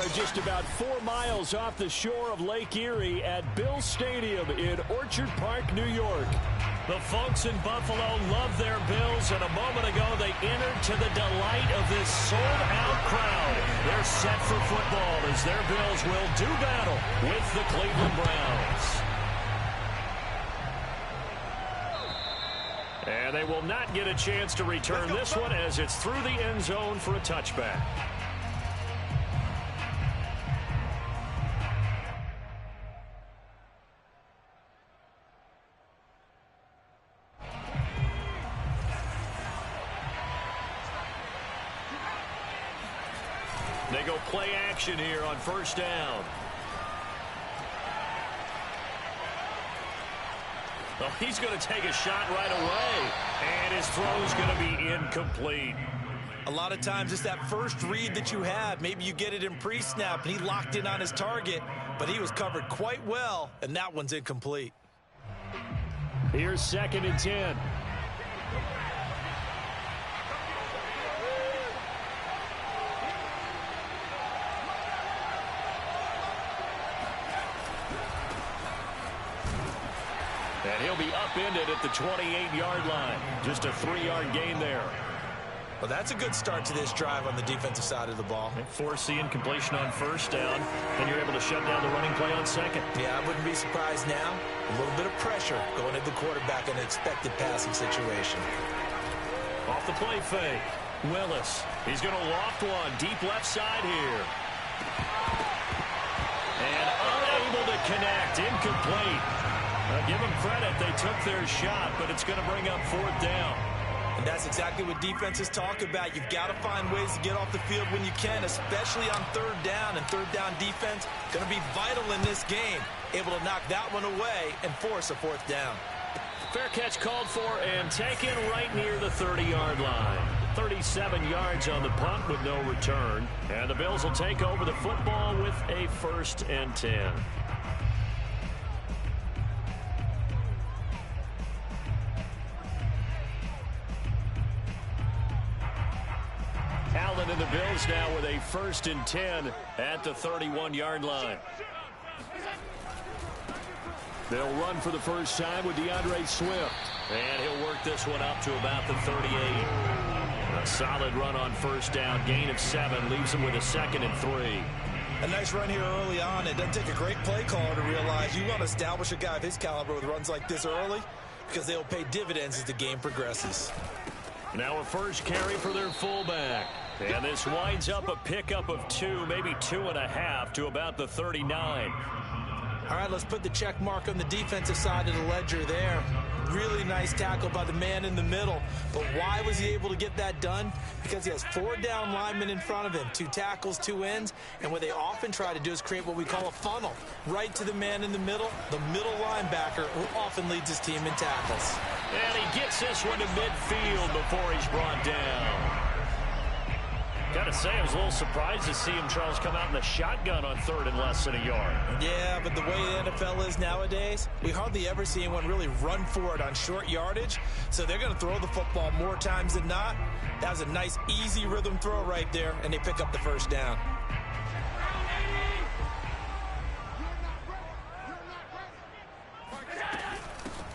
are just about 4 miles off the shore of Lake Erie at Bills Stadium in Orchard Park, New York. The folks in Buffalo love their Bills, and a moment ago they entered to the delight of this sold-out crowd. They're set for football as their Bills will do battle with the Cleveland Browns. And they will not get a chance to return this one as it's through the end zone for a touchback. They go play action here on first down. Well, he's going to take a shot right away, and his throw is going to be incomplete. A lot of times it's that first read that you have. Maybe you get it in pre-snap, and he locked in on his target, but he was covered quite well, and that one's incomplete. Here's 2nd and 10. And he'll be upended at the 28-yard line. Just a 3-yard gain there. Well, that's a good start to this drive on the defensive side of the ball. Force the incompletion on first down, and you're able to shut down the running play on second. Yeah, I wouldn't be surprised now. A little bit of pressure going at the quarterback in an expected passing situation. Off the play fake. Willis. He's going to loft one. Deep left side here. And unable to connect. Incomplete. Give them credit. They took their shot, but it's going to bring up 4th down. And that's exactly what defenses talk about. You've got to find ways to get off the field when you can, especially on 3rd down. And 3rd down defense going to be vital in this game. Able to knock that one away and force a 4th down. Fair catch called for and taken right near the 30-yard line. 37 yards on the punt with no return. And the Bills will take over the football with a 1st and 10. Allen and the Bills now with a 1st and 10 at the 31-yard line. They'll run for the first time with DeAndre Swift. And he'll work this one up to about the 38. A solid run on first down. Gain of 7 leaves him with a 2nd and 3. A nice run here early on. It doesn't take a great play caller to realize you want to establish a guy of his caliber with runs like this early because they'll pay dividends as the game progresses. Now a first carry for their fullback. And this winds up a pickup of 2, maybe 2.5 to about the 39. All right, let's put the check mark on the defensive side of the ledger there. Really nice tackle by the man in the middle. But why was he able to get that done? Because he has 4 down linemen in front of him, 2 tackles, 2 ends. And what they often try to do is create what we call a funnel. Right to the man in the middle linebacker, who often leads his team in tackles. And he gets this one to midfield before he's brought down. Gotta say, I was a little surprised to see him, Charles, come out in the shotgun on 3rd and less than a yard. Yeah, but the way the NFL is nowadays, we hardly ever see anyone really run for it on short yardage. So they're going to throw the football more times than not. That was a nice, easy rhythm throw right there, and they pick up the first down.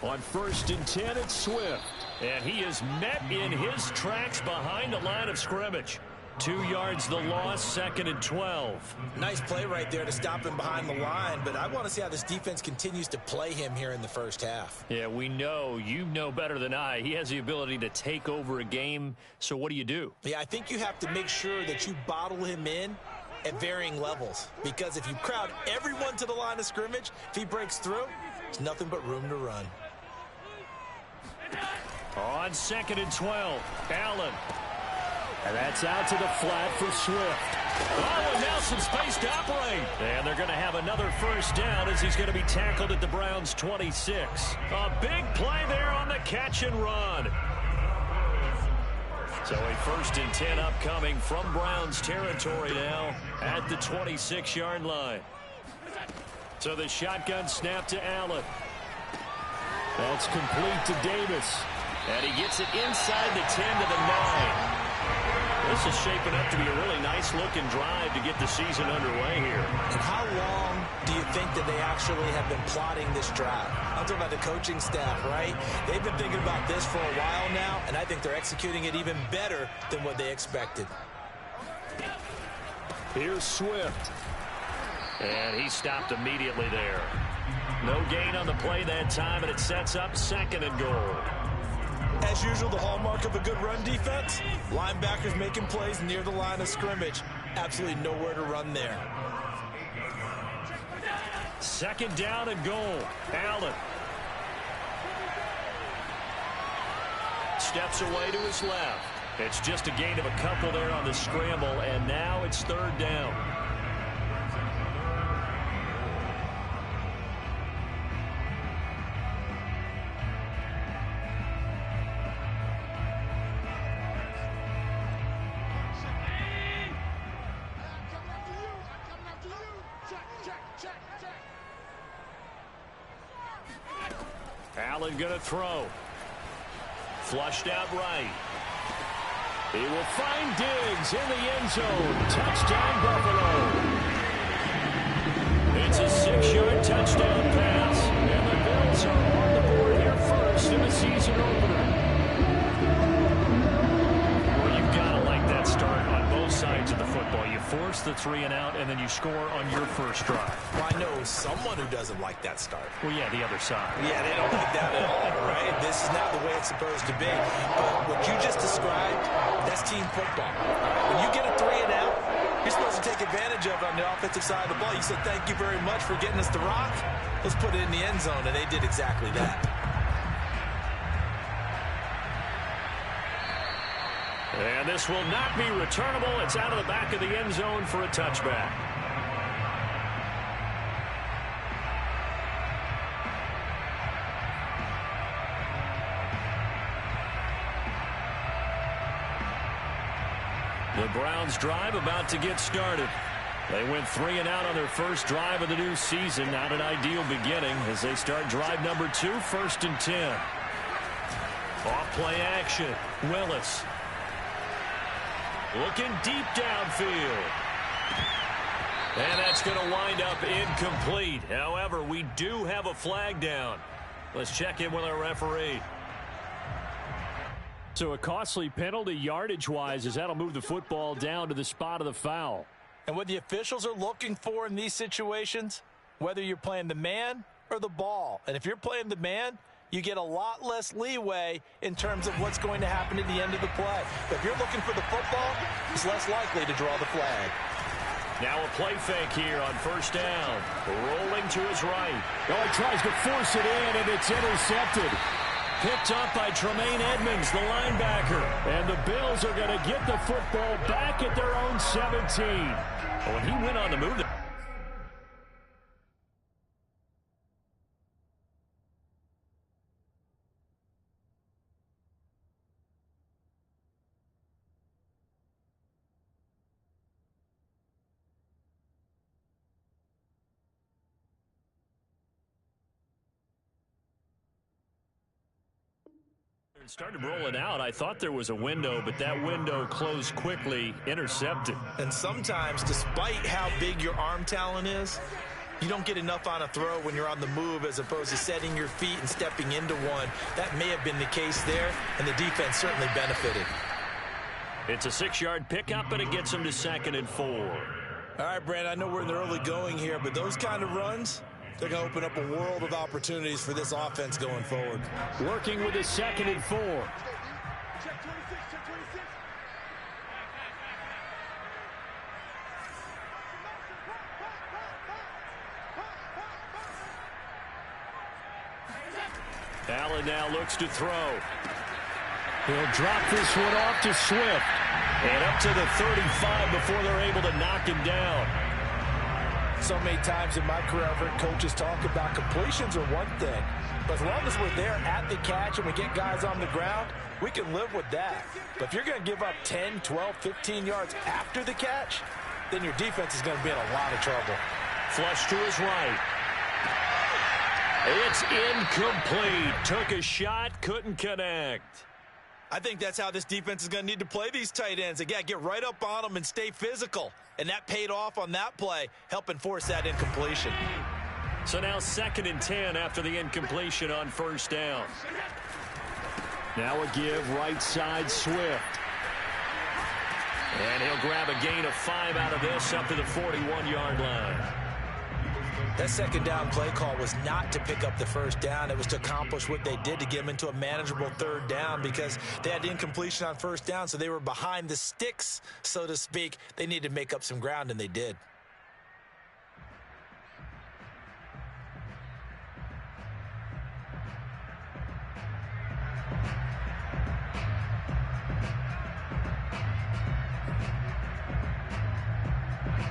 On 1st and 10, it's Swift. And he is met in his tracks behind the line of scrimmage. 2 yards the loss, 2nd and 12. Nice play right there to stop him behind the line, but I want to see how this defense continues to play him here in the first half. Yeah, we know. You know better than I. He has the ability to take over a game, so what do you do? Yeah, I think you have to make sure that you bottle him in at varying levels, because if you crowd everyone to the line of scrimmage, if he breaks through, there's nothing but room to run. On 2nd and 12, Allen. And that's out to the flat for Swift. Oh, and now some space to operate. And they're going to have another first down as he's going to be tackled at the Browns' 26. A big play there on the catch and run. So a 1st and 10 upcoming from Browns territory now at the 26-yard line. So the shotgun snap to Allen. That's complete to Davis. And he gets it inside the 10 to the 9. This is shaping up to be a really nice-looking drive to get the season underway here. And how long do you think that they actually have been plotting this drive? I'm talking about the coaching staff, right? They've been thinking about this for a while now, and I think they're executing it even better than what they expected. Here's Swift. And he stopped immediately there. No gain on the play that time, and it sets up 2nd and goal. As usual, the hallmark of a good run defense, linebackers making plays near the line of scrimmage. Absolutely nowhere to run there. 2nd down and goal. Allen. Steps away to his left. It's just a gain of a couple there on the scramble, and now it's 3rd down. Allen gonna throw. Flushed out right. He will find Diggs in the end zone. Touchdown, Buffalo. It's a 6-yard touchdown pass. And the Bills are on the board here first in the season opener. Well, you've got to like that start on both sides of the football. You force the 3 and out, and then you score on your first drive. Well, I know someone who doesn't like that start. Well, yeah, the other side. Yeah, they don't like that at all, right? This is not the way it's supposed to be. But what you just described, that's team football. When you get a 3 and out, you're supposed to take advantage of it on the offensive side of the ball. You said, thank you very much for getting us the rock. Let's put it in the end zone, and they did exactly that. And this will not be returnable. It's out of the back of the end zone for a touchback. The Browns' drive about to get started. They went 3 and out on their first drive of the new season. Not an ideal beginning as they start drive number 2, 1st and 10. Off play action. Willis. Looking deep downfield. And that's going to wind up incomplete. However, we do have a flag down. Let's check in with our referee. So a costly penalty yardage-wise as that'll move the football down to the spot of the foul. And what the officials are looking for in these situations, whether you're playing the man or the ball. And if you're playing the man, you get a lot less leeway in terms of what's going to happen at the end of the play. But if you're looking for the football, it's less likely to draw the flag. Now a play fake here on 1st down. Rolling to his right. Oh, he tries to force it in, and it's intercepted. Picked up by Tremaine Edmonds, the linebacker. And the Bills are going to get the football back at their own 17. When he went on the move... started rolling out. I thought there was a window, but that window closed quickly, intercepted. And sometimes, despite how big your arm talent is, you don't get enough on a throw when you're on the move as opposed to setting your feet and stepping into one. That may have been the case there, and the defense certainly benefited. It's a 6-yard pickup, and it gets them to 2nd and 4. All right, Brand, I know we're in the early going here, but those kind of runs, they're going to open up a world of opportunities for this offense going forward. Working with a 2nd and 4. Allen now looks to throw. He'll drop this one off to Swift. And up to the 35 before they're able to knock him down. So many times in my career, I've heard coaches talk about completions are one thing. But as long as we're there at the catch and we get guys on the ground, we can live with that. But if you're going to give up 10, 12, 15 yards after the catch, then your defense is going to be in a lot of trouble. Flush to his right. It's incomplete. Took a shot, couldn't connect. I think that's how this defense is going to need to play these tight ends. Again, get right up on them and stay physical. And that paid off on that play, helping force that incompletion. So now 2nd and 10 after the incompletion on 1st down. Now a give right side Swift. And he'll grab a gain of 5 out of this up to the 41-yard line. That 2nd down play call was not to pick up the 1st down. It was to accomplish what they did to get them into a manageable 3rd down because they had incompletion on 1st down, so they were behind the sticks, so to speak. They needed to make up some ground, and they did.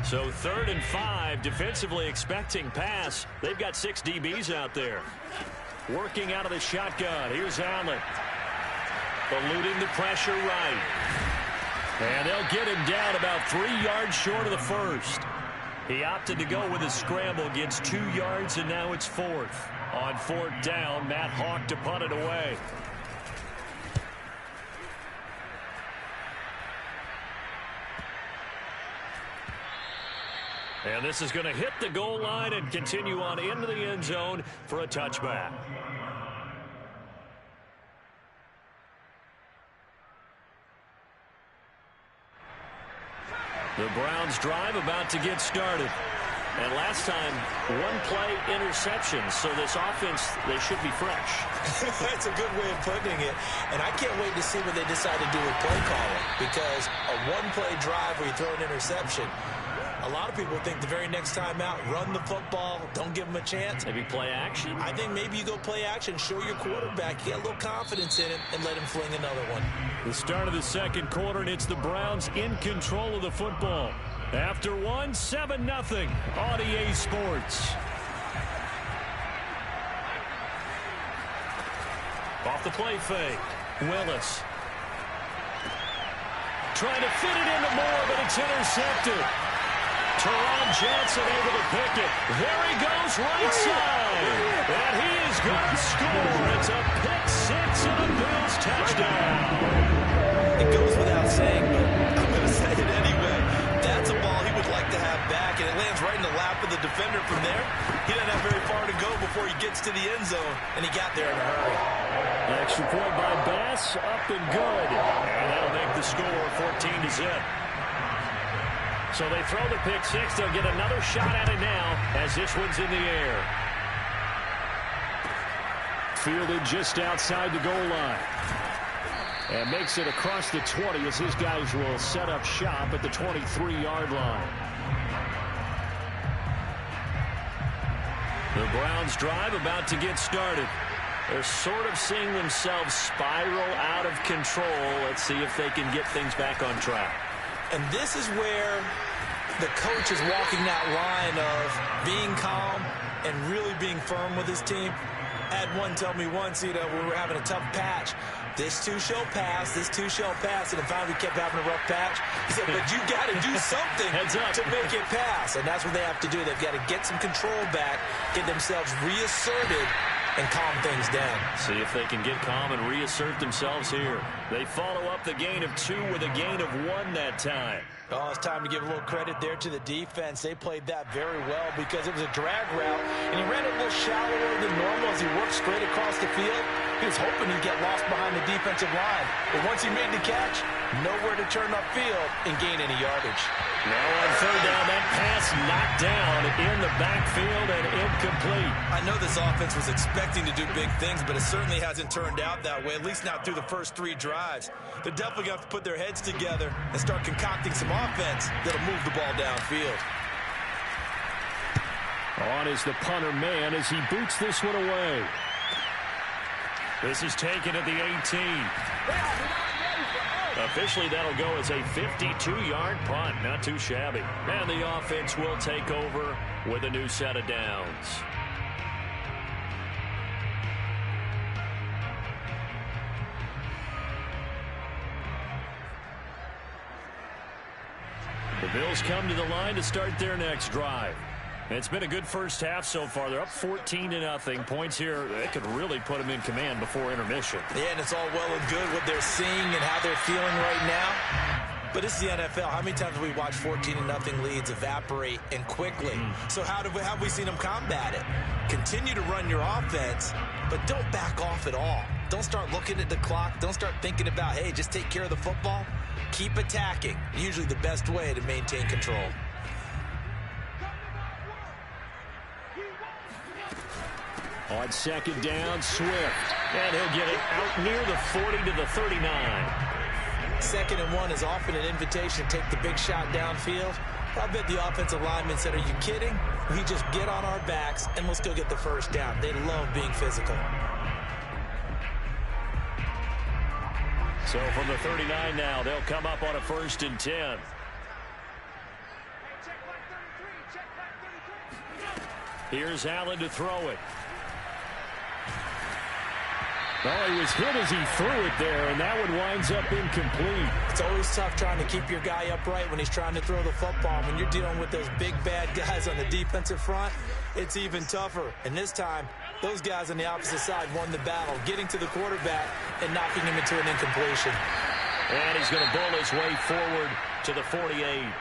So 3rd and 5, defensively expecting pass. They've got 6 DBs out there. Working out of the shotgun. Here's Allen. Eluding the pressure right. And they'll get him down about 3 yards short of the 1st. He opted to go with a scramble, gets 2 yards, and now it's 4th. On 4th down, Matt Hawk to punt it away. And this is going to hit the goal line and continue on into the end zone for a touchback. The Browns drive about to get started. And last time, 1-play interception. So this offense, they should be fresh. That's a good way of putting it. And I can't wait to see what they decide to do with play calling. Because a 1-play drive where you throw an interception, a lot of people think the very next time out, run the football, don't give them a chance. Maybe play action? I think maybe you go play action, show your quarterback, you get a little confidence in it, and let him fling another one. The start of the 2nd quarter, and it's the Browns in control of the football. After 1, 7-0 on EA Sports. Off the play fake. Willis. Trying to fit it into Moore, but it's intercepted. Teron Johnson able to pick it. There he goes, right side. And he is going to score. It's a pick 6 and a Bills touchdown. It goes without saying, but I'm going to say it anyway. That's a ball he would like to have back, and it lands right in the lap of the defender from there. He doesn't have very far to go before he gets to the end zone, and he got there in a hurry. Extra point by Bass, up and good. And that'll make the score 14-0. So they throw the pick 6. They'll get another shot at it now as this one's in the air. Fielded just outside the goal line. And makes it across the 20 as his guys will set up shop at the 23-yard line. The Browns drive about to get started. They're sort of seeing themselves spiral out of control. Let's see if they can get things back on track. And this is where the coach is walking that line of being calm and really being firm with his team. I had one tell me once, we were having a tough patch. This too shall pass, this too shall pass. And finally we kept having a rough patch. He said, but you got to do something to make it pass. And that's what they have to do. They've got to get some control back, get themselves reasserted, and calm things down. See if they can get calm and reassert themselves here. They follow up the gain of 2 with a gain of 1 that time. Oh, it's time to give a little credit there to the defense. They played that very well because it was a drag route, and he ran it a little shallower than normal as he worked straight across the field. He was hoping he'd get lost behind the defensive line. But once he made the catch, nowhere to turn upfield and gain any yardage. Now on 3rd down, that pass knocked down in the backfield and incomplete. I know this offense was expecting to do big things, but it certainly hasn't turned out that way, at least not through the first 3 drives. They're definitely going to have to put their heads together and start concocting some offense that'll move the ball downfield. On is the punter man as he boots this one away. This is taken at the 18. Officially, that'll go as a 52-yard punt. Not too shabby. And the offense will take over with a new set of downs. The Bills come to the line to start their next drive. It's been a good first half so far. They're up 14-0. Points here, they could really put them in command before intermission. Yeah, and it's all well and good what they're seeing and how they're feeling right now. But it's the NFL. How many times have we watched 14-0 leads evaporate and quickly? So how have we seen them combat it? Continue to run your offense, but don't back off at all. Don't start looking at the clock. Don't start thinking about, hey, just take care of the football. Keep attacking. Usually the best way to maintain control. On second down, Swift. And he'll get it out near the 40 to the 39. 2nd and 1 is often an invitation to take the big shot downfield. I bet the offensive lineman said, are you kidding? We just get on our backs and let's go get the first down. They love being physical. So from the 39 now, they'll come up on a 1st and 10. Here's Allen to throw it. Well, he was hit as he threw it there, and that one winds up incomplete. It's always tough trying to keep your guy upright when he's trying to throw the football. When you're dealing with those big, bad guys on the defensive front, it's even tougher. And this time, those guys on the opposite side won the battle, getting to the quarterback and knocking him into an incompletion. And he's going to bull his way forward to the 48.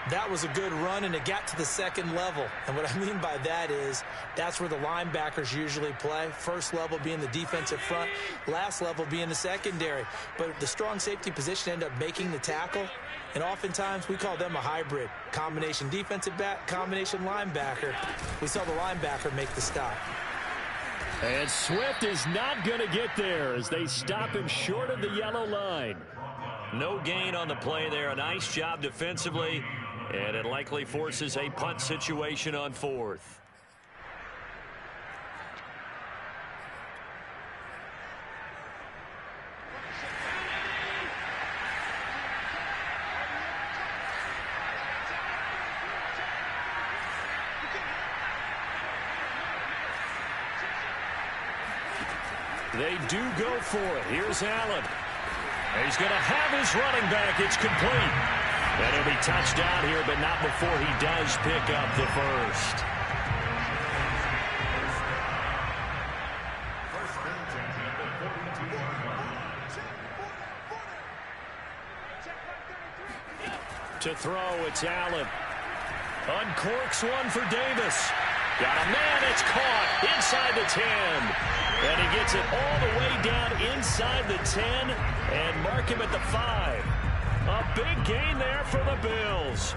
That was a good run, and it got to the 2nd level. And what I mean by that is that's where the linebackers usually play. First level being the defensive front, last level being the secondary. But the strong safety position ended up making the tackle, and oftentimes we call them a hybrid. Combination defensive back, combination linebacker. We saw the linebacker make the stop. And Swift is not going to get there as they stop him short of the yellow line. No gain on the play there. A nice job defensively. And it likely forces a punt situation on 4th. They do go for it. Here's Allen. He's going to have his running back. It's complete. And he'll be touched down here, but not before he does pick up the first. To throw, it's Allen. Uncorks one for Davis. Got a man, it's caught inside the 10. And he gets it all the way down inside the 10 and mark him at the 5. A big gain there for the Bills.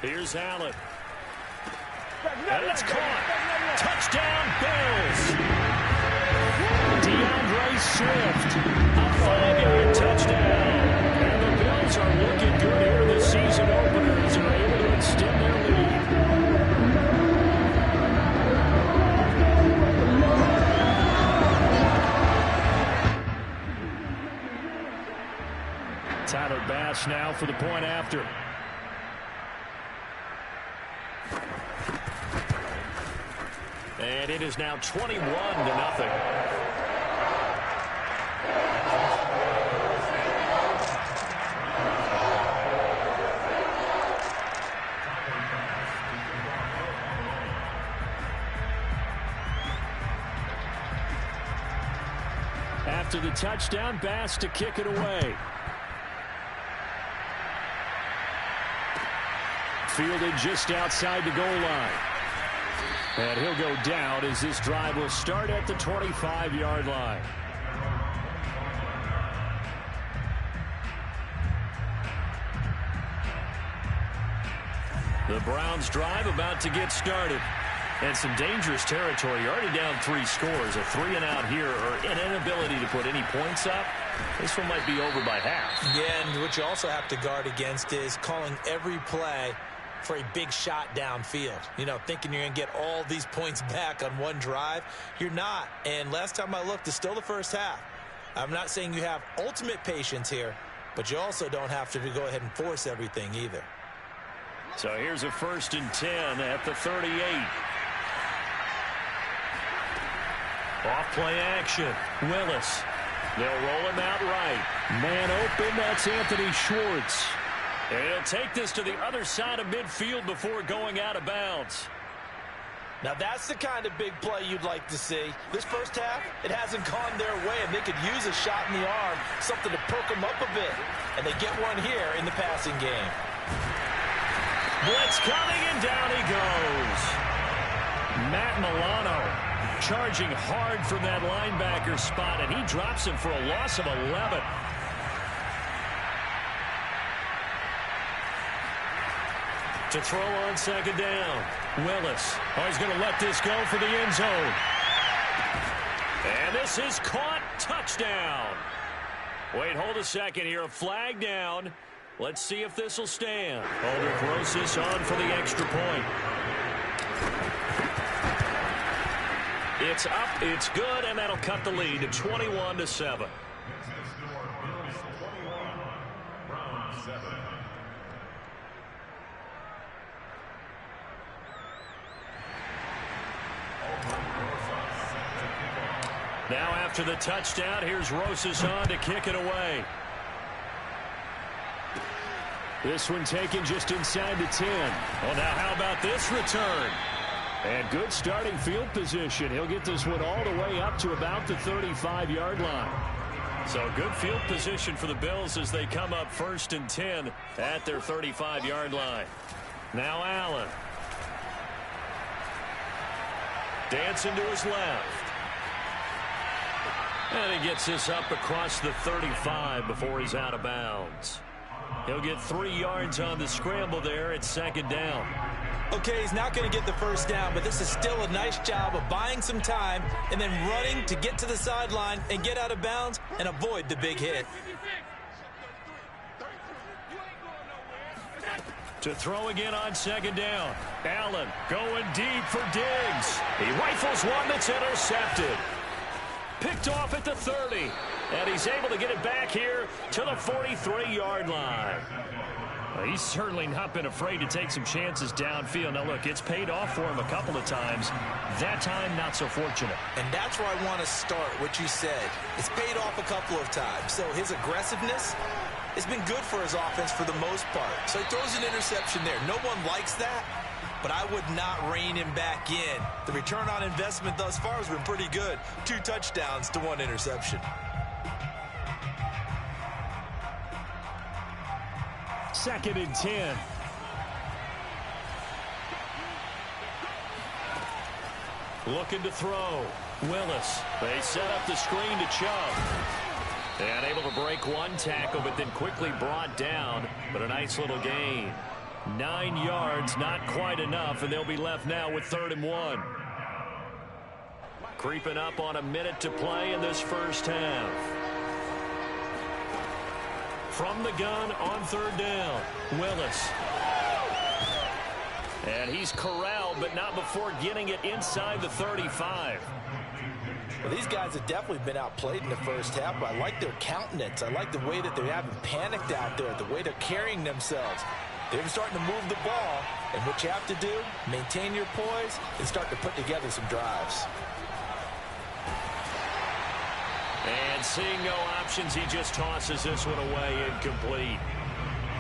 Here's Allen. And it's caught. Touchdown, Bills. Swift, a 5-yard touchdown. And the Bills are looking good here in the season opener as they're able to extend their lead. Tyler Bass now for the point after. And it is now 21-0. After the touchdown, Bass to kick it away. Fielded just outside the goal line. And he'll go down as this drive will start at the 25-yard line. The Browns drive about to get started. And some dangerous territory. You're already down 3 scores. A 3-and-out here or an inability to put any points up. This one might be over by half. Yeah, and what you also have to guard against is calling every play for a big shot downfield. You know, thinking you're going to get all these points back on one drive. You're not. And last time I looked, it's still the first half. I'm not saying you have ultimate patience here, but you also don't have to go ahead and force everything either. So here's a 1st and 10 at the 38. Off play action. Willis. They'll roll him out right. Man open, that's Anthony Schwartz. And he'll take this to the other side of midfield before going out of bounds. Now that's the kind of big play you'd like to see. This first half, it hasn't gone their way, and they could use a shot in the arm, something to perk them up a bit. And they get one here in the passing game. Blitz coming, and down he goes. Matt Milano charging hard from that linebacker spot, and he drops him for a loss of 11. To throw on 2nd down. Willis. Oh, he's going to let this go for the end zone. And this is caught. Touchdown. Wait, hold a second here. A flag down. Let's see if this will stand. Aldrich Rosas on for the extra point. It's up, it's good, and that'll cut the lead to 21-7. Now after the touchdown, here's Rosas on to kick it away. This one taken just inside the 10. Well, now how about this return? And good starting field position. He'll get this one all the way up to about the 35-yard line. So good field position for the Bills as they come up 1st and 10 at their 35-yard line. Now Allen. Dancing to his left. And he gets this up across the 35 before he's out of bounds. He'll get 3 yards on the scramble there at 2nd down. Okay, he's not going to get the first down, but this is still a nice job of buying some time and then running to get to the sideline and get out of bounds and avoid the big hit. To throw again on 2nd down. Allen going deep for Diggs. He rifles one that's intercepted. Picked off at the 30. And he's able to get it back here to the 43-yard line. Well, he's certainly not been afraid to take some chances downfield. Now, look, it's paid off for him a couple of times. That time, not so fortunate. And that's where I want to start, what you said. It's paid off a couple of times. So his aggressiveness has been good for his offense for the most part. So he throws an interception there. No one likes that, but I would not rein him back in. The return on investment thus far has been pretty good. 2 touchdowns to 1 interception. 2nd and 10. Looking to throw. Willis. They set up the screen to Chubb. And able to break one tackle, but then quickly brought down. But a nice little gain. 9 yards, not quite enough, and they'll be left now with 3rd and 1. Creeping up on a minute to play in this first half. From the gun on 3rd down, Willis. And he's corralled, but not before getting it inside the 35. Well, these guys have definitely been outplayed in the first half, but I like their countenance. I like the way that they haven't panicked out there, the way they're carrying themselves. They're starting to move the ball, and what you have to do, maintain your poise and start to put together some drives. And seeing no options, he just tosses this one away, incomplete.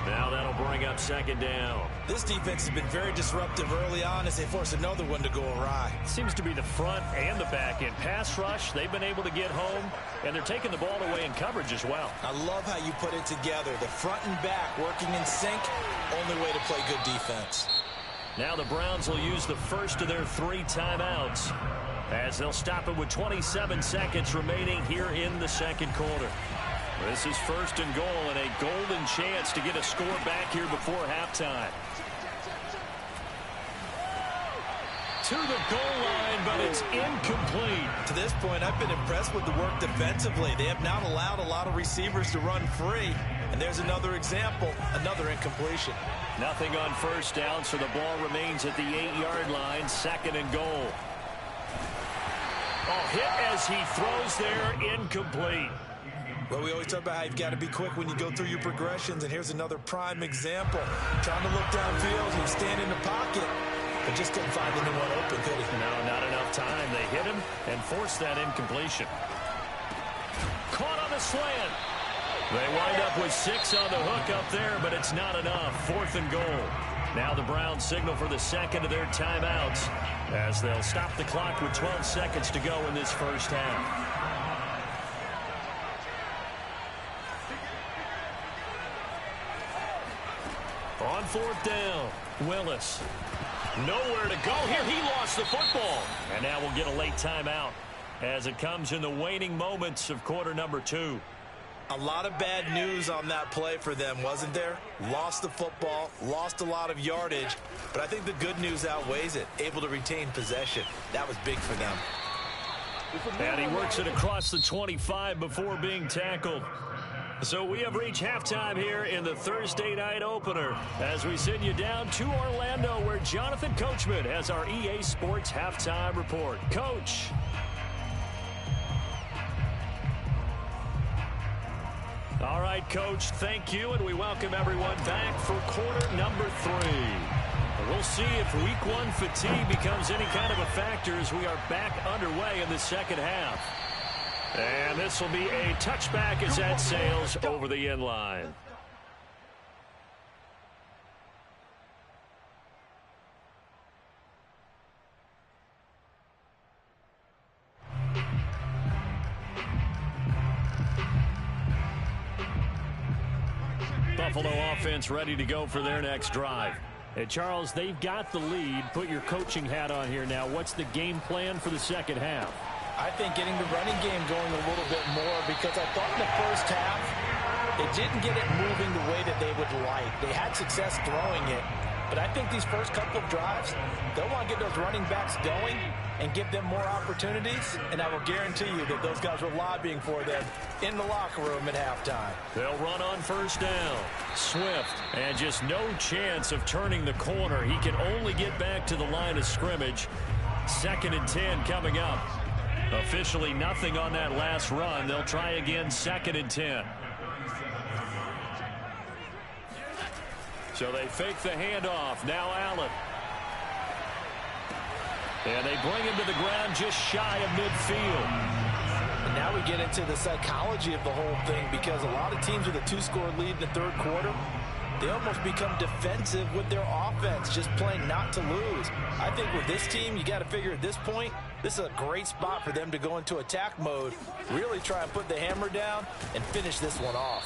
Now that'll bring up 2nd down. This defense has been very disruptive early on as they force another one to go awry. Seems to be the front and the back end. Pass rush, they've been able to get home, and they're taking the ball away in coverage as well. I love how you put it together. The front and back working in sync, only way to play good defense. Now the Browns will use the first of their 3 timeouts as they'll stop it with 27 seconds remaining here in the second quarter. This is 1st and goal and a golden chance to get a score back here before halftime. To the goal line, but it's incomplete. To this point, I've been impressed with the work defensively. They have not allowed a lot of receivers to run free. And there's another example, another incompletion. Nothing on 1st down, so the ball remains at the 8-yard line, 2nd and goal. Oh, hit as he throws there, incomplete. Well, we always talk about how you've got to be quick when you go through your progressions, and here's another prime example. Trying to look downfield, he was standing in the pocket, but just couldn't find anyone open, could he? No, not enough time. They hit him and forced that incompletion. Caught on the slant. They wind up with 6 on the hook up there, but it's not enough. 4th and goal. Now the Browns signal for the second of their timeouts as they'll stop the clock with 12 seconds to go in this first half. On 4th down, Willis. Nowhere to go here. He lost the football. And now we'll get a late timeout as it comes in the waning moments of quarter number 2. A lot of bad news on that play for them, wasn't there? Lost the football, lost a lot of yardage, but I think the good news outweighs it. Able to retain possession. That was big for them. And he works it across the 25 before being tackled. So we have reached halftime here in the Thursday night opener as we send you down to Orlando where Jonathan Coachman has our EA Sports halftime report. Coach. All right, Coach, thank you, and we welcome everyone back for quarter number 3. We'll see if week 1 fatigue becomes any kind of a factor as we are back underway in the second half. And this will be a touchback as that sails over the end line. Buffalo offense ready to go for their next drive. Hey, Charles, they've got the lead. Put your coaching hat on here now. What's the game plan for the second half? I think getting the running game going a little bit more because I thought in the first half it didn't get it moving the way that they would like. They had success throwing it, but I think these first couple of drives, they'll want to get those running backs going and give them more opportunities, and I will guarantee you that those guys were lobbying for them in the locker room at halftime. They'll run on first down. Swift, and just no chance of turning the corner. He can only get back to the line of scrimmage. 2nd and 10 coming up. Officially nothing on that last run. They'll try again 2nd and 10. So they fake the handoff. Now Allen. And they bring him to the ground just shy of midfield. And now we get into the psychology of the whole thing because a lot of teams with a 2-score lead in the third quarter, they almost become defensive with their offense, just playing not to lose. I think with this team, you got to figure at this point, this is a great spot for them to go into attack mode, really try and put the hammer down and finish this one off.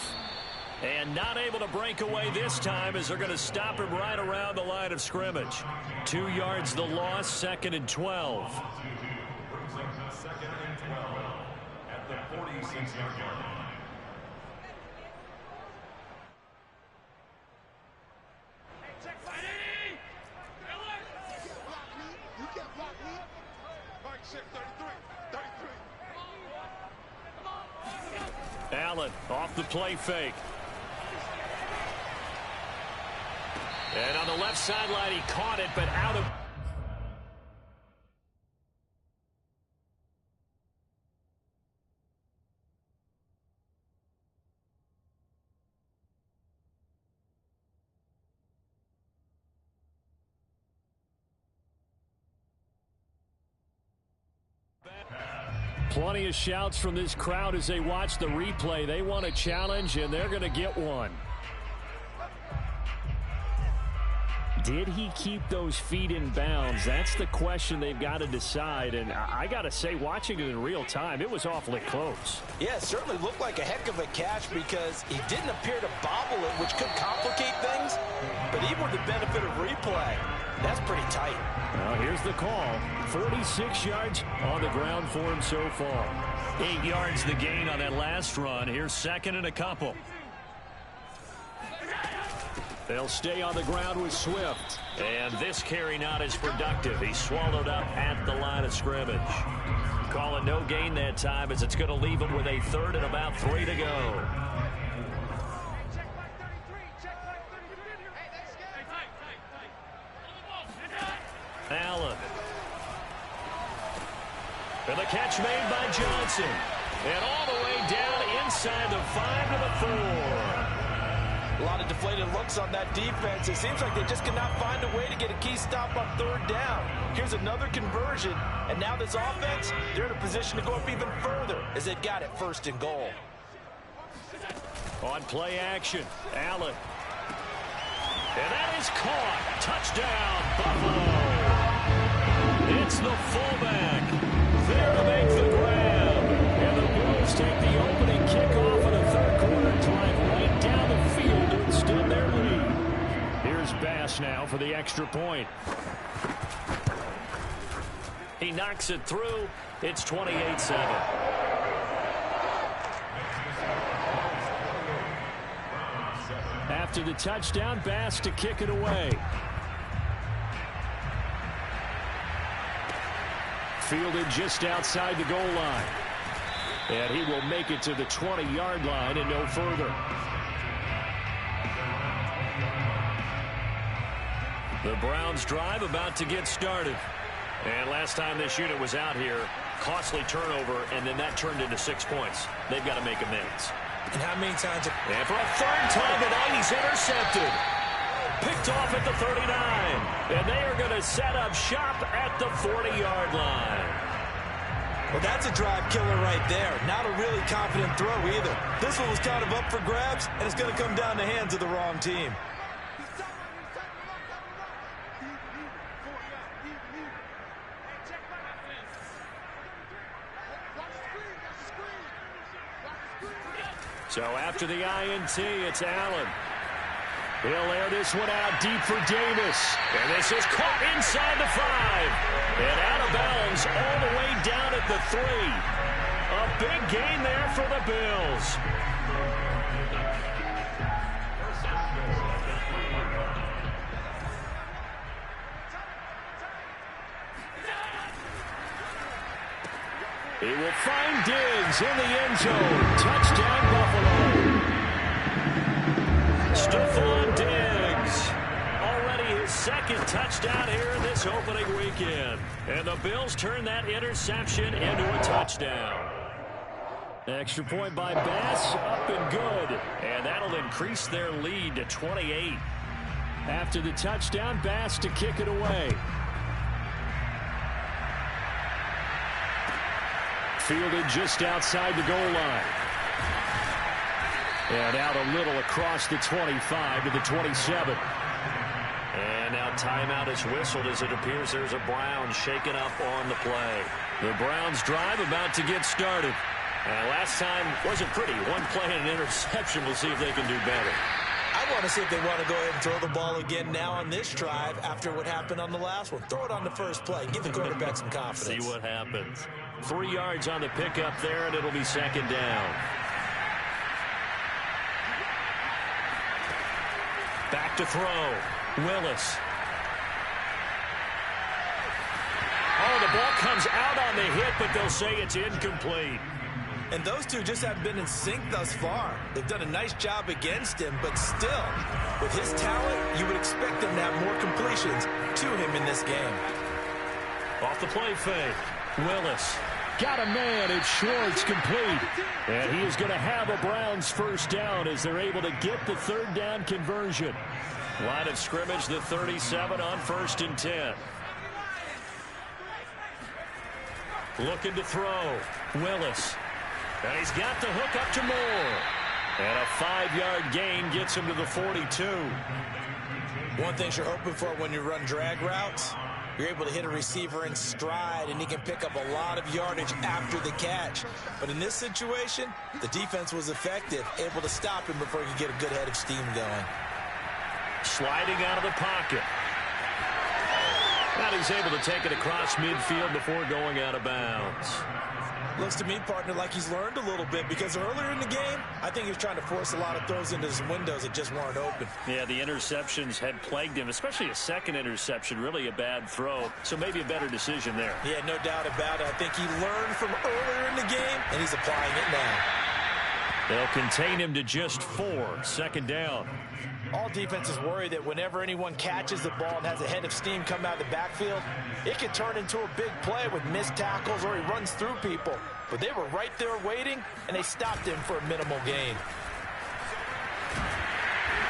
And not able to break away this time as they're going to stop him right around the line of scrimmage. 2 yards the loss, 2nd and 12. 2nd and 12 at the 46-yard line. Allen off the play fake. And on the left sideline, he caught it, but out of... Plenty of shouts from this crowd as they watch the replay. They want a challenge, and they're going to get one. Did he keep those feet in bounds? That's the question they've got to decide. And I got to say, watching it in real time, it was awfully close. Yeah, it certainly looked like a heck of a catch because he didn't appear to bobble it, which could complicate things. But even with the benefit of replay, that's pretty tight. Well, here's the call. 46 yards on the ground for him so far. 8 yards the gain on that last run. Here's 2nd and a couple. They'll stay on the ground with Swift. And this carry not as productive. He swallowed up at the line of scrimmage. Call it no gain that time as it's going to leave him with a 3rd and about 3 to go. Allen. And the catch made by Johnson. And all the way down inside the 5 to the 4. A lot of deflated looks on that defense. It seems like they just cannot find a way to get a key stop on 3rd down. Here's another conversion, and now this offense, they're in a position to go up even further as they've got it 1st and goal. On play action, Allen. And that is caught. Touchdown, Buffalo. It's the fullback there to make the grab. And the Bills take the opening kickoff of the 3rd quarter drive right down the field to extend their lead. Here's Bass now for the extra point. He knocks it through. It's 28-7. After the touchdown, Bass to kick it away. Fielded just outside the goal line. And he will make it to the 20-yard line and no further. The Browns drive about to get started. And last time this unit was out here, costly turnover, and then that turned into 6 points. They've got to make amends. And how many times? And for a 3rd time tonight, he's intercepted. Picked off at the 39. And they are going to set up shop at the 40-yard line. Well, that's a drive killer right there. Not a really confident throw either. This one was kind of up for grabs, and it's going to come down the hands of the wrong team. So after the INT, it's Allen. He'll air this one out deep for Davis. And this is caught inside the 5. And out of bounds all the way down at the 3. A big gain there for the Bills. He will find Diggs in the end zone. Touchdown, Buffalo. Stephon Diggs. Already his 2nd touchdown here in this opening weekend. And the Bills turn that interception into a touchdown. Extra point by Bass, up and good. And that'll increase their lead to 28. After the touchdown, Bass to kick it away. Fielded just outside the goal line. And out a little across the 25 to the 27. And now timeout is whistled as it appears there's a Browns shaken up on the play. The Browns drive about to get started. Last time wasn't pretty. One play and an interception. We'll see if they can do better. I want to see if they want to go ahead and throw the ball again now on this drive after what happened on the last one. Throw it on the first play. Give the quarterback some confidence. See what happens. 3 yards on the pickup there, and it'll be 2nd down. Back to throw. Willis. Oh, the ball comes out on the hit, but they'll say it's incomplete. And those two just haven't been in sync thus far. They've done a nice job against him, but still, with his talent, you would expect him to have more completions to him in this game. Off the play fake. Willis. Got a man. It's Schwartz complete. And he is going to have a Browns 1st down as they're able to get the 3rd down conversion. Line of scrimmage, the 37 on 1st and 10. Looking to throw. Willis. And he's got the hook up to Moore. And a 5-yard gain gets him to the 42. One thing you're hoping for when you run drag routes, you're able to hit a receiver in stride, and he can pick up a lot of yardage after the catch. But in this situation, the defense was effective, able to stop him before he could get a good head of steam going. Sliding out of the pocket. Now he's able to take it across midfield before going out of bounds. Looks to me, partner, like he's learned a little bit, because earlier in the game, I think he was trying to force a lot of throws into his windows that just weren't open. Yeah, the interceptions had plagued him, especially a 2nd interception, really a bad throw. So maybe a better decision there. Yeah, no doubt about it. I think he learned from earlier in the game, and he's applying it now. They'll contain him to just 4. Second down. All defenses worry that whenever anyone catches the ball and has a head of steam come out of the backfield, it can turn into a big play with missed tackles or he runs through people. But they were right there waiting, and they stopped him for a minimal gain.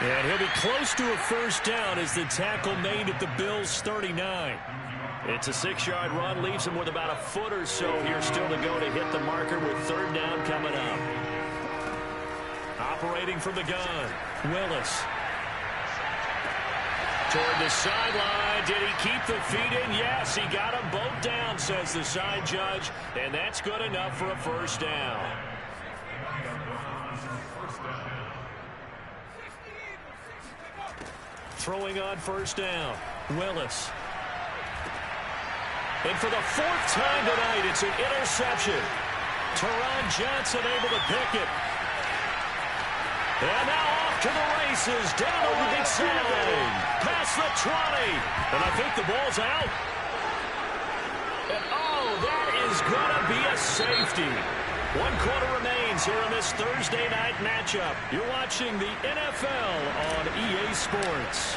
And he'll be close to a first down as the tackle made at the Bills' 39. It's a 6-yard run, leaves him with about a foot or so here still to go to hit the marker with third down coming up. Operating from the gun, Willis. Toward the sideline. Did he keep the feet in? Yes, he got them both down, says the side judge. And that's good enough for a first down. Throwing on first down, Willis. And for the 4th time tonight, it's an interception. Teron Johnson able to pick it. And now off to the races, down the right side, past the 20. And I think the ball's out. And oh, that is going to be a safety. 1 quarter remains here in this Thursday night matchup. You're watching the NFL on EA Sports.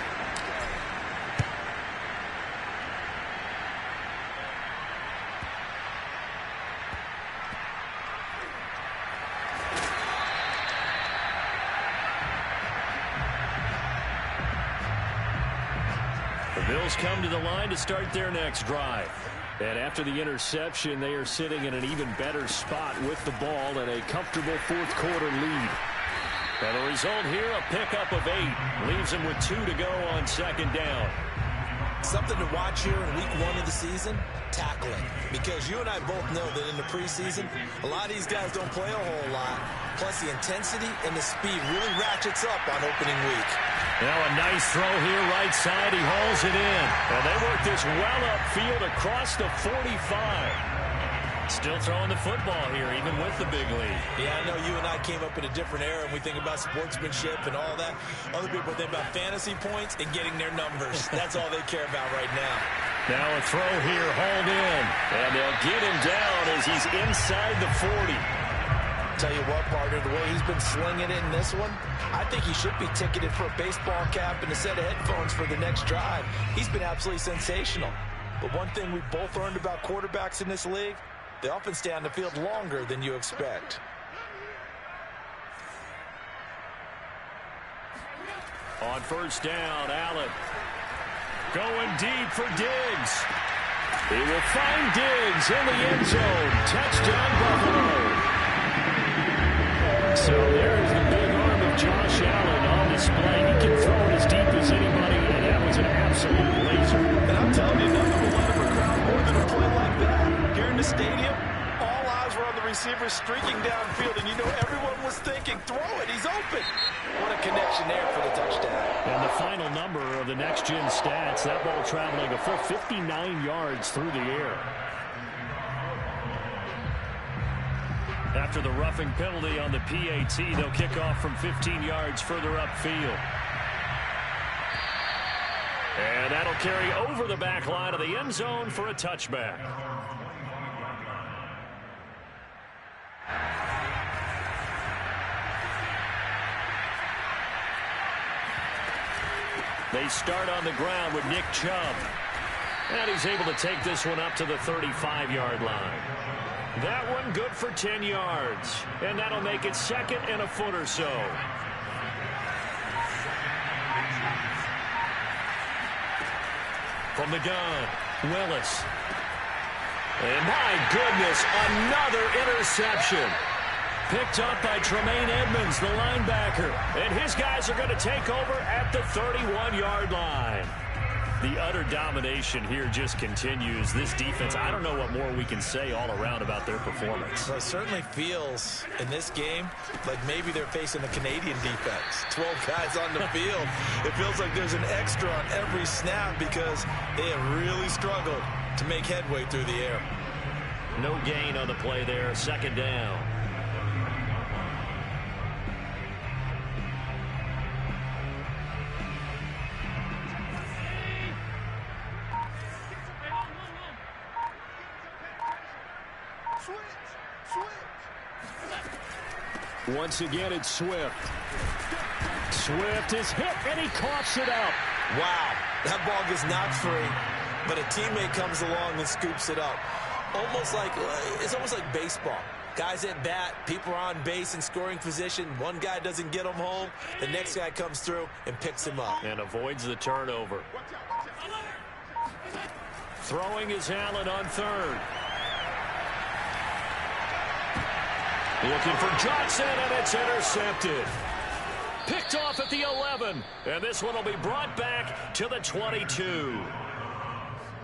The Bills come to the line to start their next drive. And after the interception, they are sitting in an even better spot with the ball and a comfortable 4th quarter lead. And the result here, a pickup of 8. Leaves them with 2 to go on second down. Something to watch here in week 1 of the season, tackling. Because you and I both know that in the preseason, a lot of these guys don't play a whole lot. Plus the intensity and the speed really ratchets up on opening week. Now a nice throw here, right side. He hauls it in. And they work this well upfield across the 45. Still throwing the football here, even with the big lead. Yeah, I know you and I came up in a different era, and we think about sportsmanship and all that. Other people think about fantasy points and getting their numbers. That's all they care about right now. Now a throw here, hauled in. And they'll get him down as he's inside the 40. Tell you what, partner, the way he's been slinging it in this one, I think he should be ticketed for a baseball cap and a set of headphones for the next drive. He's been absolutely sensational. But one thing we both learned about quarterbacks in this league, they often stay on the field longer than you expect. On first down, Allen going deep for Diggs. He will find Diggs in the end zone. Touchdown, Buffalo. So there's the big arm of Josh Allen on display. He can throw it as deep as anybody, and that was an absolute laser. And I'm telling you, nothing will let him crowd more than a play like that. Here in the stadium, all eyes were on the receiver streaking downfield, and you know everyone was thinking, throw it, he's open. What a connection there for the touchdown. And the final number of the next-gen stats, that ball traveling a full 59 yards through the air. After the roughing penalty on the PAT, they'll kick off from 15 yards further upfield. And that'll carry over the back line of the end zone for a touchback. They start on the ground with Nick Chubb. And he's able to take this one up to the 35-yard line. That one good for 10 yards. And that'll make it 2nd and a foot or so. From the gun, Willis. And my goodness, another interception. Picked up by Tremaine Edmonds, the linebacker. And his guys are going to take over at the 31-yard line. The utter domination here just continues. This defense, I don't know what more we can say all around about their performance. Well, it certainly feels in this game like maybe they're facing a Canadian defense. 12 guys on the field. It feels like there's an extra on every snap because they have really struggled to make headway through the air. No gain on the play there. 2nd down. Once again, it's Swift. Swift is hit, and he coughs it up. Wow, that ball gets knocked free, but a teammate comes along and scoops it up. It's almost like baseball. Guys at bat, people are on base in scoring position. One guy doesn't get him home. The next guy comes through and picks him up. And avoids the turnover. Throwing is Allen on third. Looking for Johnson, and it's intercepted. Picked off at the 11. And this one will be brought back to the 22.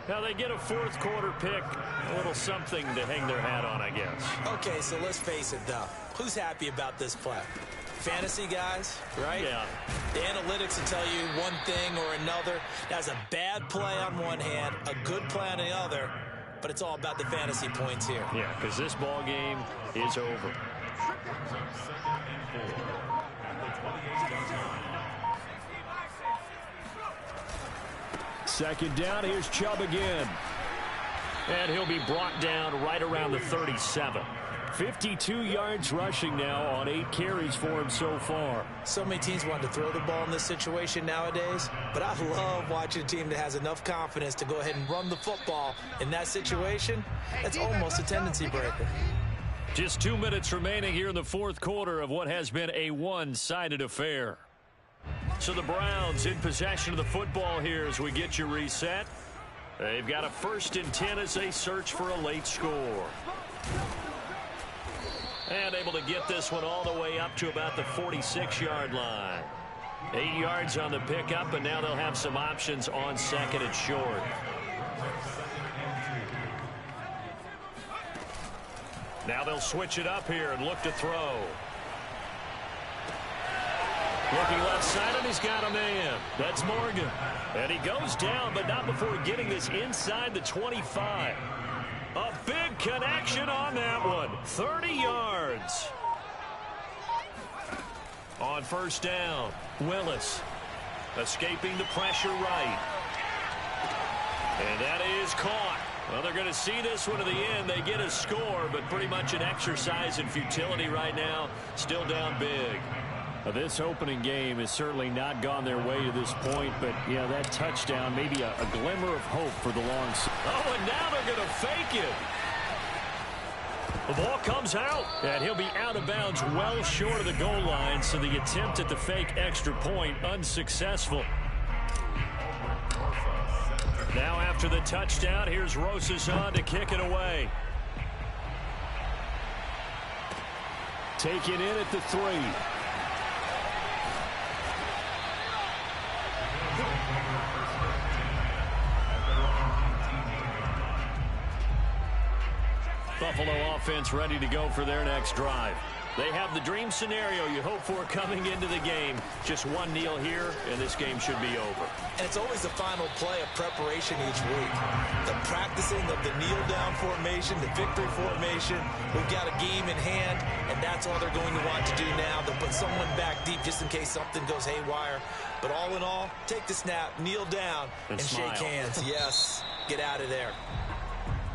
Now they get a fourth quarter pick. A little something to hang their hat on, I guess. Okay, so let's face it, though. Who's happy about this play? Fantasy guys, right? Yeah. The analytics will tell you one thing or another. That's a bad play on one hand, a good play on the other, but it's all about the fantasy points here. Yeah, because this ball game is over. Second down, here's Chubb again. And he'll be brought down right around the 37. 52 yards rushing now on 8 carries for him so far. So many teams want to throw the ball in this situation nowadays, but I love watching a team that has enough confidence to go ahead and run the football in that situation. That's almost a tendency breaker. Just 2 minutes remaining here in the fourth quarter of what has been a one-sided affair. So the Browns in possession of the football here as we get you reset. They've got a 1st and 10 as they search for a late score. And able to get this one all the way up to about the 46-yard line. 8 yards on the pickup, and now they'll have some options on second and short. Now they'll switch it up here and look to throw. Looking left side, and he's got a man. That's Morgan. And he goes down, but not before getting this inside the 25. A big connection on that one. 30 yards. On first down, Willis escaping the pressure right. And that is caught. Well, they're going to see this one to the end. They get a score, but pretty much an exercise in futility right now. Still down big. This opening game has certainly not gone their way to this point, but, yeah, that touchdown, maybe a glimmer of hope for the long season. Oh, and now they're going to fake it. The ball comes out, and he'll be out of bounds well short of the goal line, so the attempt at the fake extra point unsuccessful. Now after the touchdown, here's Rosas on to kick it away. Taken in at the 3. Buffalo offense ready to go for their next drive. They have the dream scenario you hope for coming into the game. Just one kneel here, and this game should be over. And it's always the final play of preparation each week. The practicing of the kneel-down formation, the victory formation. We've got a game in hand, and that's all they're going to want to do now. They'll put someone back deep just in case something goes haywire. But all in all, take the snap, kneel down, and shake hands. Yes, get out of there.